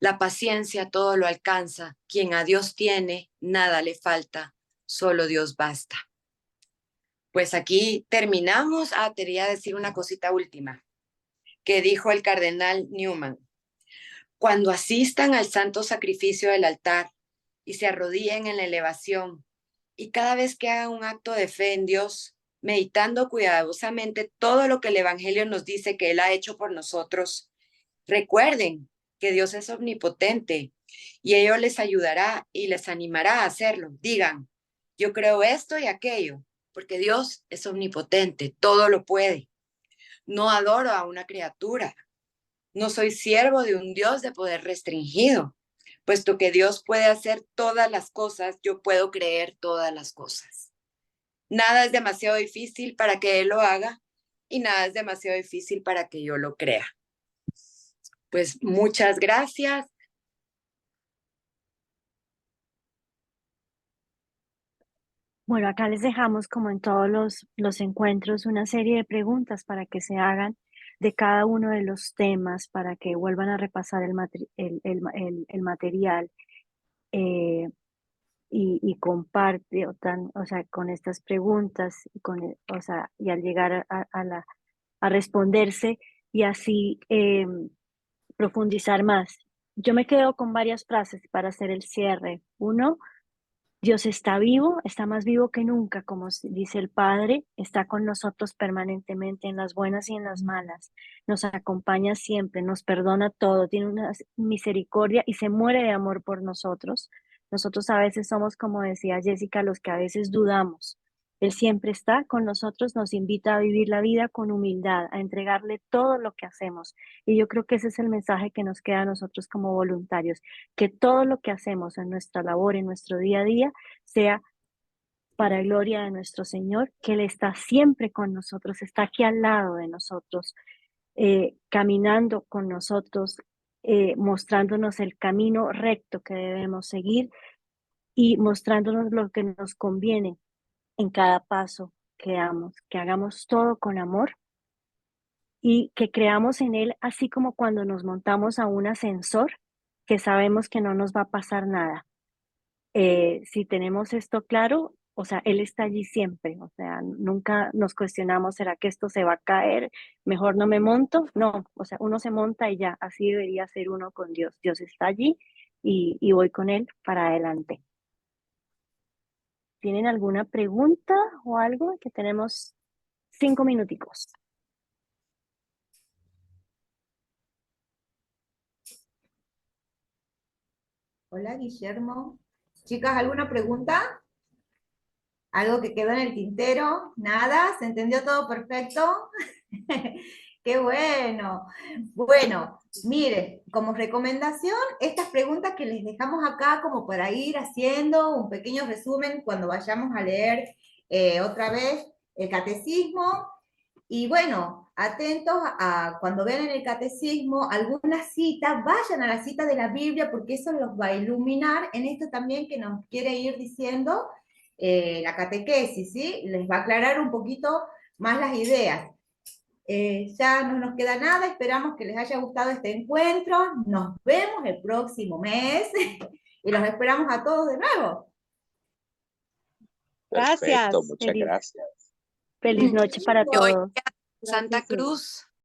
La paciencia todo lo alcanza. Quien a Dios tiene, nada le falta. Solo Dios basta. Pues aquí terminamos. Quería decir una cosita última que dijo el cardenal Newman. Cuando asistan al santo sacrificio del altar y se arrodillen en la elevación, y cada vez que hagan un acto de fe en Dios, meditando cuidadosamente todo lo que el Evangelio nos dice que Él ha hecho por nosotros, recuerden que Dios es omnipotente y ello les ayudará y les animará a hacerlo. Digan, yo creo esto y aquello, porque Dios es omnipotente, todo lo puede. No adoro a una criatura, no soy siervo de un Dios de poder restringido. Puesto que Dios puede hacer todas las cosas, yo puedo creer todas las cosas. Nada es demasiado difícil para que Él lo haga y nada es demasiado difícil para que yo lo crea. Pues muchas gracias. Bueno, acá les dejamos, como en todos los encuentros, una serie de preguntas para que se hagan de cada uno de los temas, para que vuelvan a repasar el material y comparte, o sea, con estas preguntas, o sea, y al llegar a responderse y así profundizar más. Yo me quedo con varias frases para hacer el cierre. Uno, Dios está vivo, está más vivo que nunca, como dice el Padre, está con nosotros permanentemente en las buenas y en las malas, nos acompaña siempre, nos perdona todo, tiene una misericordia y se muere de amor por nosotros. Nosotros a veces somos, como decía Jessica, los que a veces dudamos. Él siempre está con nosotros, nos invita a vivir la vida con humildad, a entregarle todo lo que hacemos. Y yo creo que ese es el mensaje que nos queda a nosotros como voluntarios, que todo lo que hacemos en nuestra labor, en nuestro día a día, sea para gloria de nuestro Señor, que Él está siempre con nosotros, está aquí al lado de nosotros, caminando con nosotros, mostrándonos el camino recto que debemos seguir y mostrándonos lo que nos conviene en cada paso que damos, que hagamos todo con amor y que creamos en Él, así como cuando nos montamos a un ascensor, que sabemos que no nos va a pasar nada. Si tenemos esto claro, o sea, Él está allí siempre, o sea, nunca nos cuestionamos, ¿será que esto se va a caer? Mejor no me monto. No, o sea, uno se monta y ya, así debería ser uno con Dios. Dios está allí y voy con Él para adelante. ¿Tienen alguna pregunta o algo? Que tenemos 5 minuticos. Hola, Guillermo. Chicas, ¿alguna pregunta? ¿Algo que quedó en el tintero? ¿Nada? ¿Se entendió todo perfecto? Qué bueno. Bueno, miren, como recomendación, estas preguntas que les dejamos acá como para ir haciendo un pequeño resumen cuando vayamos a leer otra vez el catecismo. Y bueno, atentos a cuando vean en el catecismo alguna cita, vayan a la cita de la Biblia porque eso los va a iluminar en esto también que nos quiere ir diciendo la catequesis, ¿sí? Les va a aclarar un poquito más las ideas. Ya no nos queda nada, esperamos que les haya gustado este encuentro, nos vemos el próximo mes y los esperamos a todos de nuevo. Gracias. Perfecto, muchas gracias. Feliz noche para Gracias. todos. Santa Gracias, Eva. Cruz.